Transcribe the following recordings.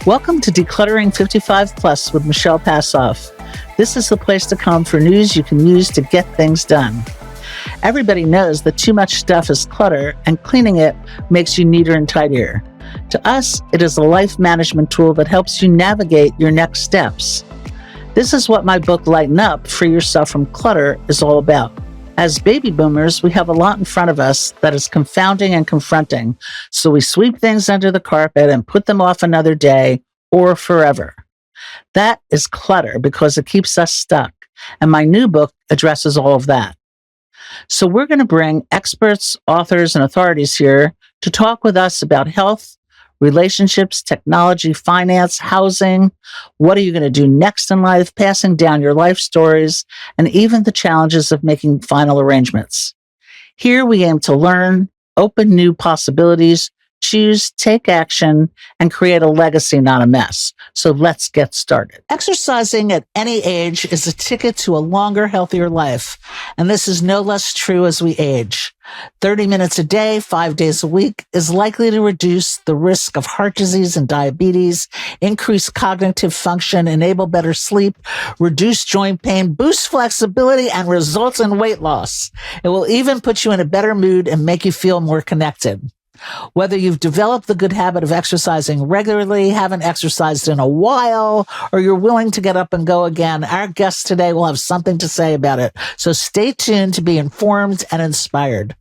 Welcome to Decluttering 55 Plus with Michelle Passoff. This is the place to come for news you can use to get things done. Everybody knows that too much stuff is clutter, and cleaning it makes you neater and tidier. To us, it is a life management tool that helps you navigate your next steps. This is what my book, Lighten Up, Free Yourself from Clutter, is all about. As baby boomers, we have a lot in front of us that is confounding and confronting, so we sweep things under the carpet and put them off another day or forever. That is clutter because it keeps us stuck, and my new book addresses all of that. So we're going to bring experts, authors, and authorities here to talk with us about health, relationships, technology, finance, housing. What are you going to do next in life? Passing down your life stories, and even the challenges of making final arrangements. Here we aim to learn, open new possibilities, choose, take action, and create a legacy, not a mess. So let's get started. Exercising at any age is a ticket to a longer, healthier life. And this is no less true as we age. 30 minutes a day, 5 days a week is likely to reduce the risk of heart disease and diabetes, increase cognitive function, enable better sleep, reduce joint pain, boost flexibility, and result in weight loss. It will even put you in a better mood and make you feel more connected. Whether you've developed the good habit of exercising regularly, haven't exercised in a while, or you're willing to get up and go again, our guest today will have something to say about it. So stay tuned to be informed and inspired.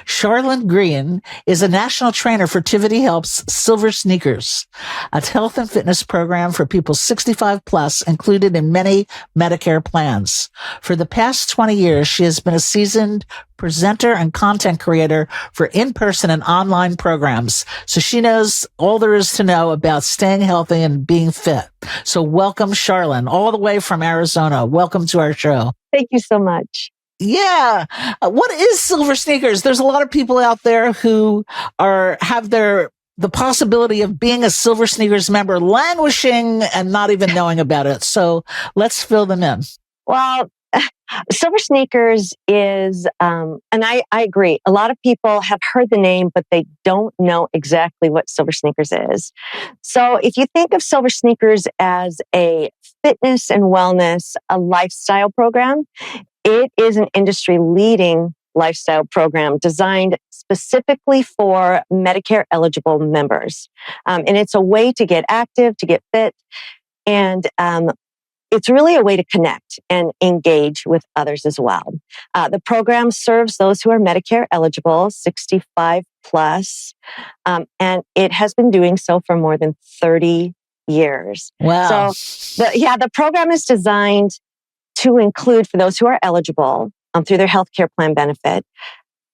Sharlyn Green is a national trainer for Tivity Help's Silver Sneakers, a health and fitness program for people 65 plus included in many Medicare plans. For the past 20 years, she has been a seasoned presenter and content creator for in-person and online programs. So she knows all there is to know about staying healthy and being fit. So welcome, Sharlyn, all the way from Arizona. Welcome to our show. Thank you so much. Yeah. What is Silver Sneakers? There's a lot of people out there who have the possibility of being a Silver Sneakers member languishing and not even knowing about it. So let's fill them in. Well, Silver Sneakers is, and I agree, a lot of people have heard the name, but they don't know exactly what Silver Sneakers is. So if you think of Silver Sneakers as a fitness and wellness, a lifestyle program, it is an industry-leading lifestyle program designed specifically for Medicare-eligible members. And it's a way to get active, to get fit, and it's really a way to connect and engage with others as well. The program serves those who are Medicare-eligible, 65 plus, and it has been doing so for more than 30 years. Wow. So, the program is designed to include, for those who are eligible through their healthcare plan benefit,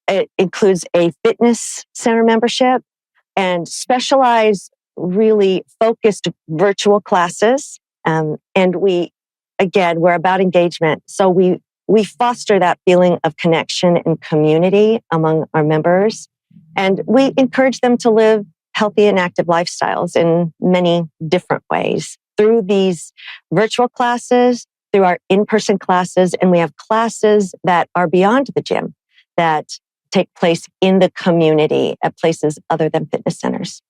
it includes a fitness center membership and specialized, really focused virtual classes. And we're about engagement. So we foster that feeling of connection and community among our members. And we encourage them to live healthy and active lifestyles in many different ways through these virtual classes, through our in-person classes, and we have classes that are beyond the gym that take place in the community at places other than fitness centers.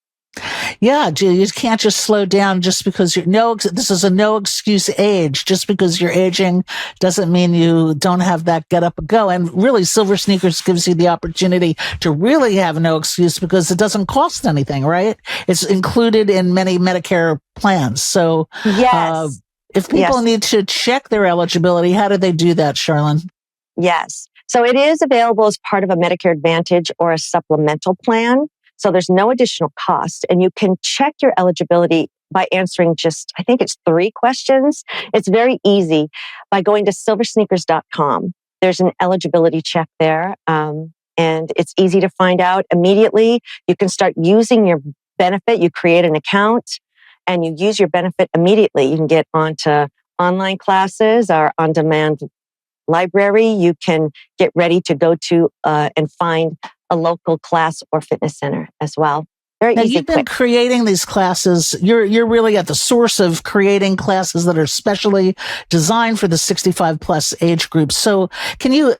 Yeah, you can't just slow down just because this is a no excuse age. Just because you're aging doesn't mean you don't have that get up and go. And really, Silver Sneakers gives you the opportunity to really have no excuse because it doesn't cost anything, right? It's included in many Medicare plans. So, yes. If people need to check their eligibility, how do they do that, Sharlyn? Yes. So it is available as part of a Medicare Advantage or a supplemental plan. So there's no additional cost. And you can check your eligibility by answering I think it's 3 questions. It's very easy by going to silversneakers.com. There's an eligibility check there. And it's easy to find out immediately. You can start using your benefit. You create an account and you use your benefit immediately. You can get onto online classes or on-demand library. You can get ready to go to and find a local class or fitness center as well. Very now, easy. You've been creating these classes. You're really at the source of creating classes that are specially designed for the 65 plus age group. So can you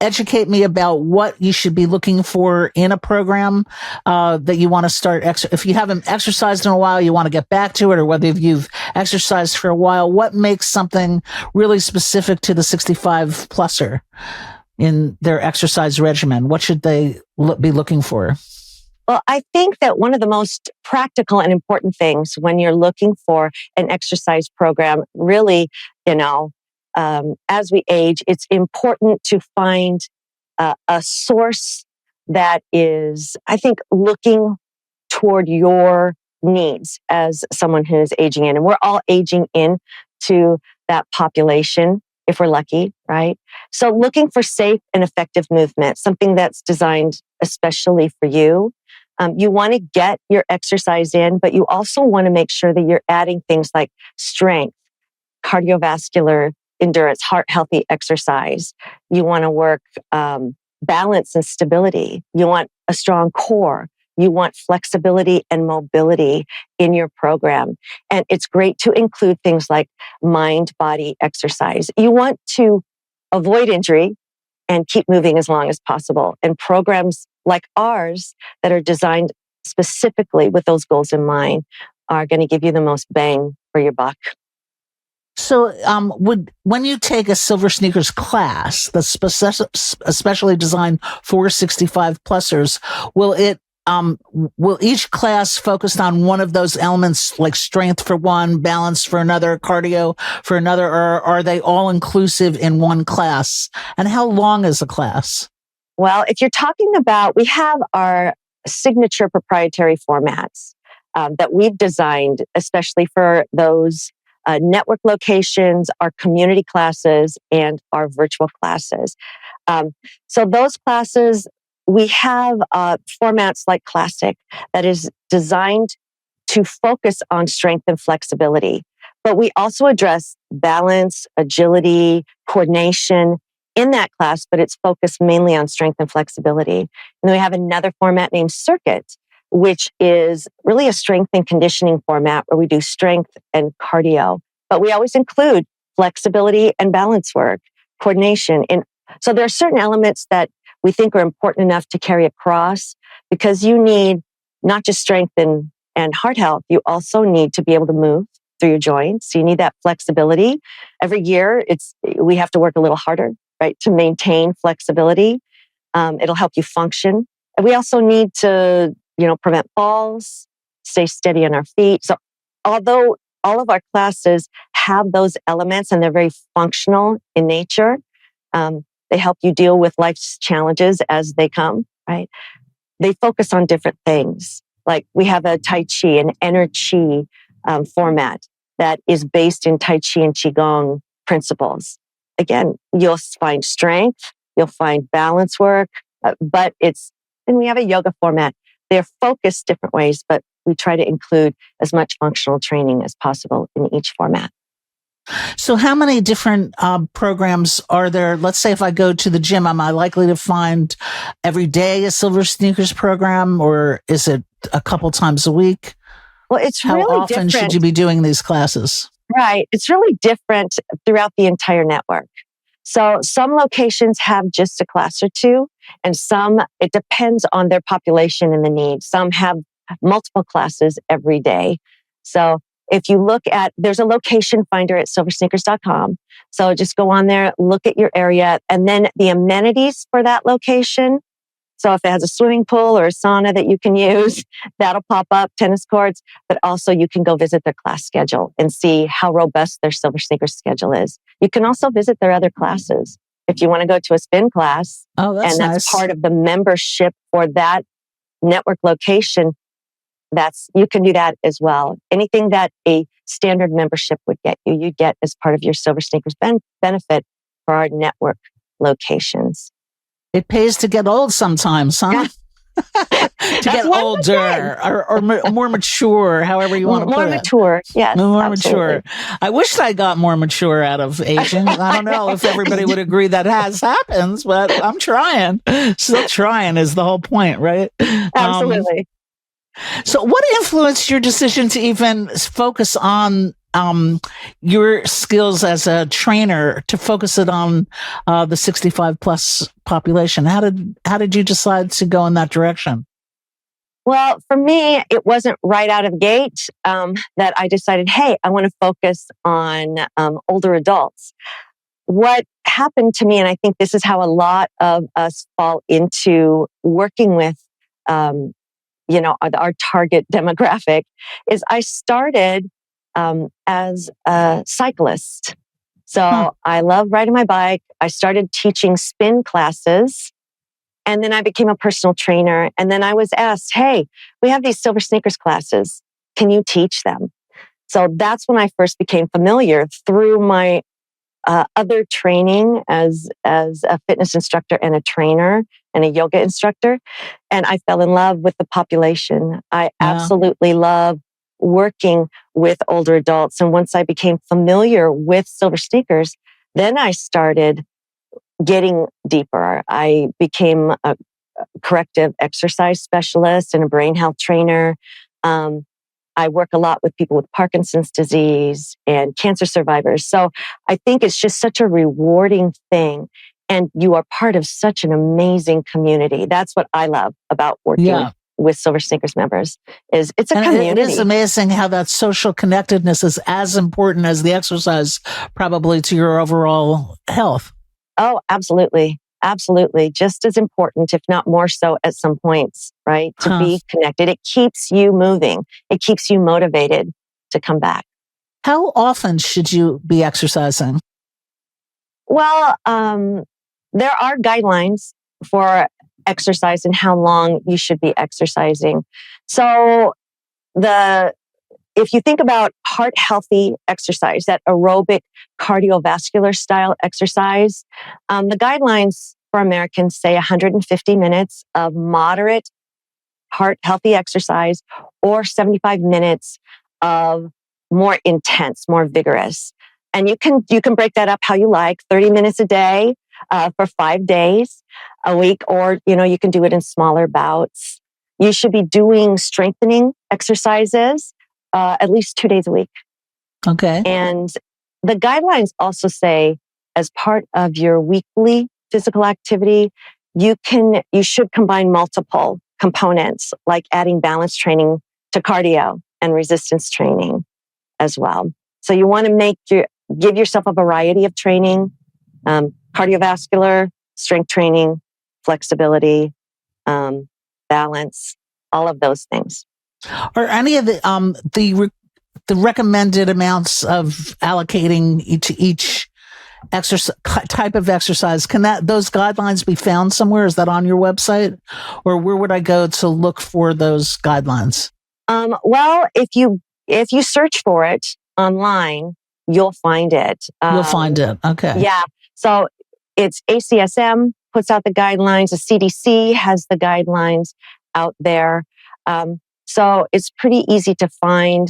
educate me about what you should be looking for in a program that you want to start? If you haven't exercised in a while, you want to get back to it, or whether you've exercised for a while, what makes something really specific to the 65 pluser in their exercise regimen? What should they be looking for? Well, I think that one of the most practical and important things when you're looking for an exercise program, really, as we age, it's important to find a source that is, I think, looking toward your needs as someone who's aging in. And we're all aging in to that population if we're lucky, right? So looking for safe and effective movement, something that's designed especially for you. You want to get your exercise in, but you also want to make sure that you're adding things like strength, cardiovascular endurance, heart healthy exercise. You want to work balance and stability. You want a strong core. You want flexibility and mobility in your program. And it's great to include things like mind-body exercise. You want to avoid injury and keep moving as long as possible. And programs like ours that are designed specifically with those goals in mind are going to give you the most bang for your buck. So, when you take a Silver Sneakers class that's especially designed for 65 plusers, will each class focus on one of those elements, like strength for one, balance for another, cardio for another, or are they all inclusive in one class? And how long is a class? Well, if you're talking about, we have our signature proprietary formats that we've designed, especially for those network locations, our community classes, and our virtual classes. So those classes, we have formats like Classic that is designed to focus on strength and flexibility. But we also address balance, agility, coordination in that class, but it's focused mainly on strength and flexibility. And then we have another format named Circuit, which is really a strength and conditioning format where we do strength and cardio. But we always include flexibility and balance work, coordination. And so there are certain elements that we think are important enough to carry across because you need not just strength and heart health, you also need to be able to move through your joints. You need that flexibility. Every year, we have to work a little harder, right, to maintain flexibility. It'll help you function. And we also need to, prevent falls, stay steady on our feet. So although all of our classes have those elements and they're very functional in nature, they help you deal with life's challenges as they come, right? They focus on different things. Like we have a Tai Chi, an energy format that is based in Tai Chi and Qigong principles. Again, you'll find strength, you'll find balance work, and we have a yoga format. They're focused different ways, but we try to include as much functional training as possible in each format. So how many different programs are there? Let's say if I go to the gym, am I likely to find every day a Silver Sneakers program, or is it a couple times a week? Well, it's how really often different. Should you be doing these classes? Right. It's really different throughout the entire network. So some locations have just a class or two, and it depends on their population and the needs. Some have multiple classes every day. So if you look there's a location finder at silversneakers.com. So just go on there, look at your area, and then the amenities for that location. So if it has a swimming pool or a sauna that you can use, that'll pop up, tennis courts, but also you can go visit their class schedule and see how robust their Silver Sneakers schedule is. You can also visit their other classes. If you want to go to a spin class, that's nice. Part of the membership for that network location, you can do that as well. Anything that a standard membership would get you get as part of your Silver Sneakers benefit for our network locations. It pays to get old sometimes, huh? To get older or more mature, however you want to put it. More mature, yes. More absolutely. mature. I wish I got more mature out of aging. I don't know if everybody would agree that happens, but I'm trying. Still trying is the whole point, right? Absolutely. So what influenced your decision to even focus on your skills as a trainer to focus it on the 65 plus population? How did you decide to go in that direction? Well, for me, it wasn't right out of the gate that I decided, hey, I want to focus on older adults. What happened to me, and I think this is how a lot of us fall into working with, our target demographic, is I started as a cyclist. Huh. So I love riding my bike. I started teaching spin classes. And then I became a personal trainer. And then I was asked, hey, we have these silver sneakers classes. Can you teach them? So that's when I first became familiar through my other training as a fitness instructor and a trainer and a yoga instructor. And I fell in love with the population. I Yeah. absolutely love working with older adults. And once I became familiar with silver sneakers, then I started getting deeper. I became a corrective exercise specialist and a brain health trainer. I work a lot with people with Parkinson's disease and cancer survivors. So I think it's just such a rewarding thing. And you are part of such an amazing community. That's what I love about working with Silver Sneakers members is it's a community. It is amazing how that social connectedness is as important as the exercise probably to your overall health. Oh, absolutely. Absolutely. Just as important, if not more so at some points, right? To be connected. It keeps you moving. It keeps you motivated to come back. How often should you be exercising? Well, there are guidelines for exercise and how long you should be exercising. So if you think about heart healthy exercise, that aerobic cardiovascular style exercise, the guidelines for Americans say 150 minutes of moderate heart healthy exercise or 75 minutes of more intense, more vigorous. And you can break that up how you like, 30 minutes a day for 5 days a week, or, you can do it in smaller bouts. You should be doing strengthening exercises at least 2 days a week. Okay. And the guidelines also say, as part of your weekly physical activity, you should combine multiple components, like adding balance training to cardio and resistance training as well. So you want to give yourself a variety of training, cardiovascular, strength training, flexibility, balance, all of those things. Are any of the recommended amounts of allocating each exercise type of exercise, can those guidelines be found somewhere? Is that on your website, or where would I go to look for those guidelines? Well, if you search for it online, you'll find it. You'll find it. Okay. Yeah. So it's ACSM puts out the guidelines. The CDC has the guidelines out there. So it's pretty easy to find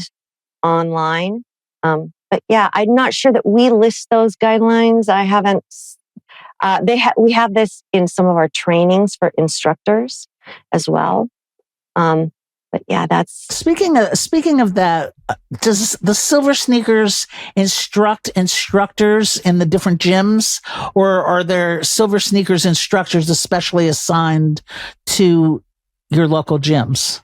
online. But yeah, I'm not sure that we list those guidelines. I haven't. We have this in some of our trainings for instructors as well. But yeah, that's speaking of that. Does the Silver Sneakers instruct instructors in the different gyms, or are there Silver Sneakers instructors especially assigned to your local gyms?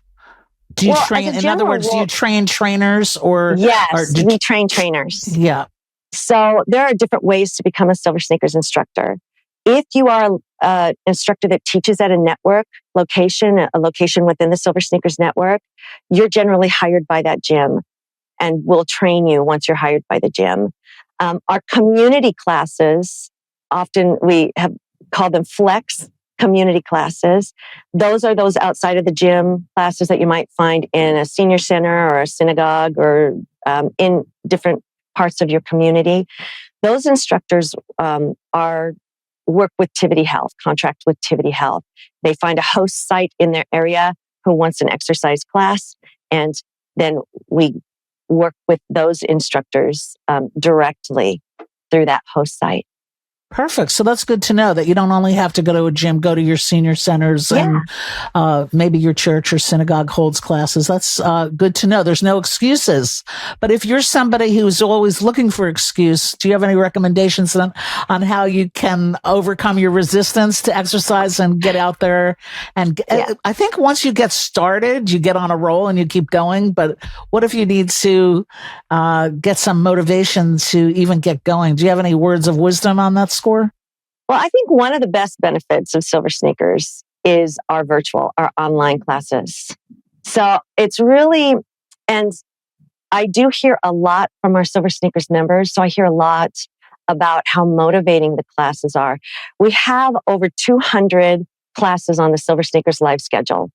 Do you train? In other words, do you train trainers, or yes, we train trainers. Yeah. So there are different ways to become a Silver Sneakers instructor. If you are an instructor that teaches at a network location, a location within the Silver Sneakers network, you're generally hired by that gym and will train you once you're hired by the gym. Our community classes, often we have called them flex community classes. Those are those outside of the gym classes that you might find in a senior center or a synagogue or in different parts of your community. Those instructors work with Tivity Health, contract with Tivity Health. They find a host site in their area who wants an exercise class, and then we work with those instructors directly through that host site. Perfect. So that's good to know that you don't only have to go to a gym, go to your senior centers and maybe your church or synagogue holds classes. That's good to know. There's no excuses. But if you're somebody who's always looking for excuse, do you have any recommendations on how you can overcome your resistance to exercise and get out there? And I think once you get started, you get on a roll and you keep going. But what if you need to get some motivation to even get going? Do you have any words of wisdom on that score? Well, I think one of the best benefits of Silver Sneakers is our online classes. So it's really, and I do hear a lot from our Silver Sneakers members. So I hear a lot about how motivating the classes are. We have over 200 classes on the Silver Sneakers live schedule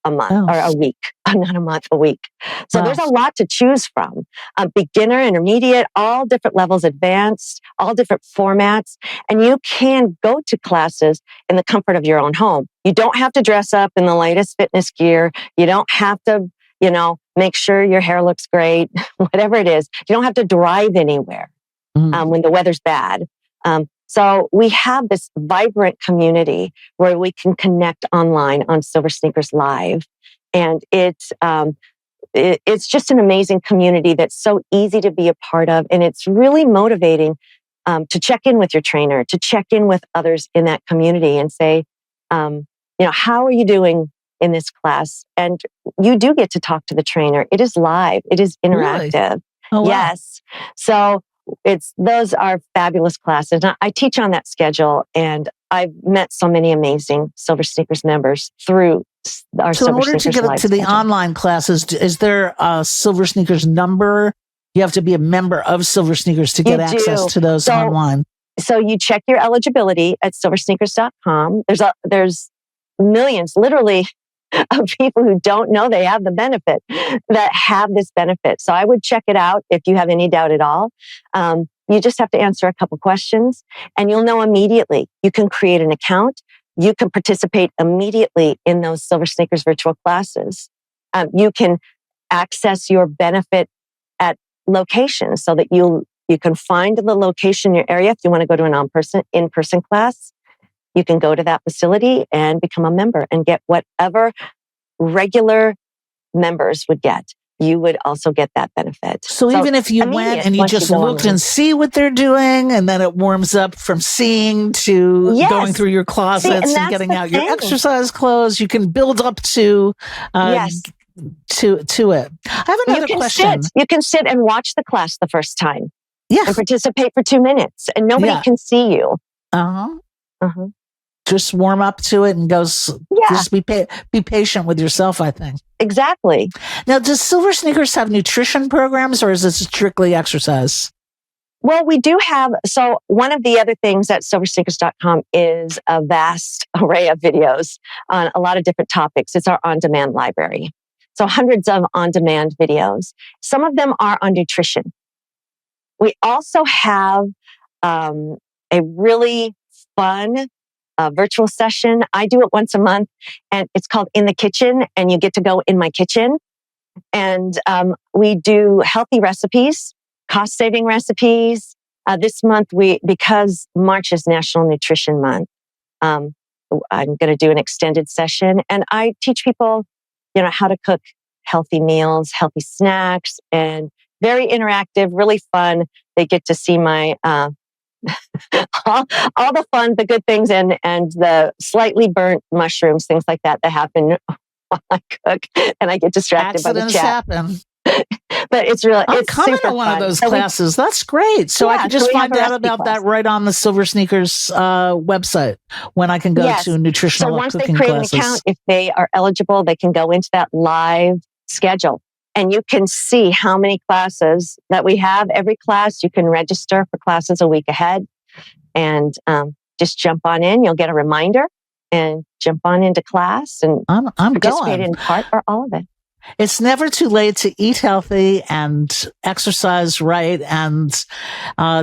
a month or a week, not a month, a week. So there's a lot to choose from. Beginner, intermediate, all different levels, advanced, all different formats. And you can go to classes in the comfort of your own home. You don't have to dress up in the latest fitness gear. You don't have to, make sure your hair looks great, whatever it is. You don't have to drive anywhere when the weather's bad. So we have this vibrant community where we can connect online on Silver Sneakers Live. And it's just an amazing community that's so easy to be a part of. And it's really motivating to check in with your trainer, to check in with others in that community and say, how are you doing in this class? And you do get to talk to the trainer. It is live. It is interactive. Really? Oh, wow. Yes. So those are fabulous classes. And I teach on that schedule, and I've met so many amazing Silver Sneakers members through our So Silver in order Sneakers to get live to the schedule. online classes, is there a Silver Sneakers number? You have to be a member of Silver Sneakers to get access to those online. So you check your eligibility at silversneakers.com. There's millions, literally, of people who don't know they have the benefit that have this benefit. So I would check it out if you have any doubt at all. You just have to answer a couple questions and you'll know immediately. You can create an account. You can participate immediately in those Silver Sneakers virtual classes. You can access your benefit at locations so that you can find the location in your area. If you want to go to an in-person class, you can go to that facility and become a member and get whatever regular members would get. You would also get that benefit. So even if you went and you just looked and see what they're doing, and then it warms up from seeing to going through your closets and getting out your exercise clothes, you can build up to it. I have another question. You can sit and watch the class the first time. Yeah. And participate for 2 minutes and nobody can see you. Just warm up to it and just be patient with yourself, I think. Exactly. Now, does Silver Sneakers have nutrition programs or is it strictly exercise? Well, we do have, so one of the other things at silversneakers.com is a vast array of videos on a lot of different topics. It's our on-demand library. So hundreds of on-demand videos. Some of them are on nutrition. We also have a really fun virtual session. I do it once a month and it's called In the Kitchen, and you get to go in my kitchen. And we do healthy recipes, cost-saving recipes. This month, because March is National Nutrition Month, I'm going to do an extended session, and I teach people, how to cook healthy meals, healthy snacks, and very interactive, really fun. They get to see my all the fun, the good things, and the slightly burnt mushrooms, things like that happen while I cook, and I get distracted by the chat. Happen. But it's really, I'm coming to one of those classes. That's great. So I can just find out about that right on the Silver Sneakers website when I can go to nutritional cooking classes. So once they create an account, if they are eligible, they can go into that live schedule. And you can see how many classes that we have. Every class, you can register for classes a week ahead and just jump on in. You'll get a reminder and jump on into class and I'm participate in part or all of it. It's never too late to eat healthy and exercise right and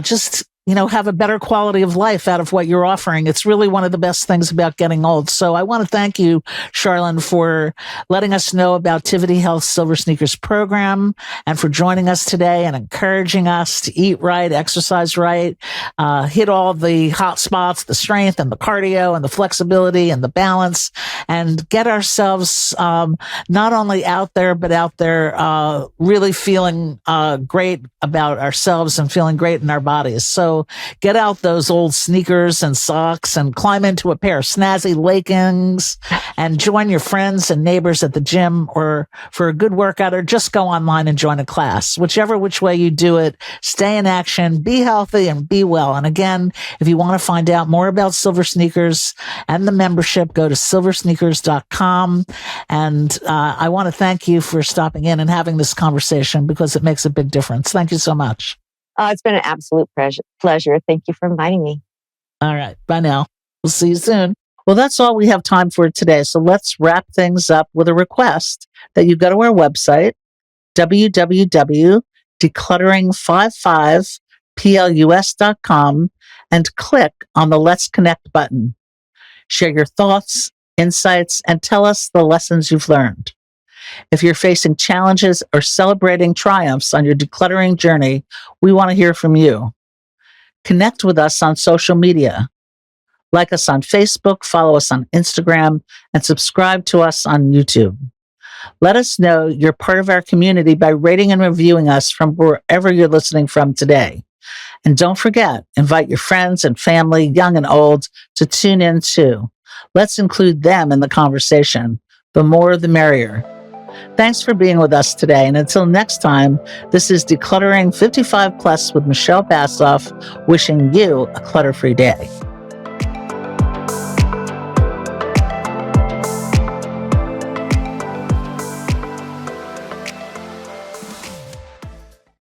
just have a better quality of life out of what you're offering. It's really one of the best things about getting old. So I want to thank you, Sharlyn, for letting us know about Tivity Health Silver Sneakers program and for joining us today and encouraging us to eat right, exercise right, hit all the hot spots, the strength and the cardio and the flexibility and the balance, and get ourselves not only out there, but out there really feeling great about ourselves and feeling great in our bodies. So get out those old sneakers and socks and climb into a pair of snazzy leggings and join your friends and neighbors at the gym or for a good workout, or just go online and join a class. Which way you do it, stay in action, be healthy, and be well. And again, if you want to find out more about Silver Sneakers and the membership, go to silversneakers.com. And I want to thank you for stopping in and having this conversation because it makes a big difference. Thank you so much. It's been an absolute pleasure. Thank you for inviting me. All right. Bye now. We'll see you soon. Well, that's all we have time for today. So let's wrap things up with a request that you go to our website, www.decluttering55plus.com, and click on the Let's Connect button. Share your thoughts, insights, and tell us the lessons you've learned. If you're facing challenges or celebrating triumphs on your decluttering journey, we want to hear from you. Connect with us on social media. Like us on Facebook, follow us on Instagram, and subscribe to us on YouTube. Let us know you're part of our community by rating and reviewing us from wherever you're listening from today. And don't forget, invite your friends and family, young and old, to tune in too. Let's include them in the conversation. The more, the merrier. Thanks for being with us today. And until next time, this is Decluttering 55 Plus with Michelle Bassoff, wishing you a clutter-free day.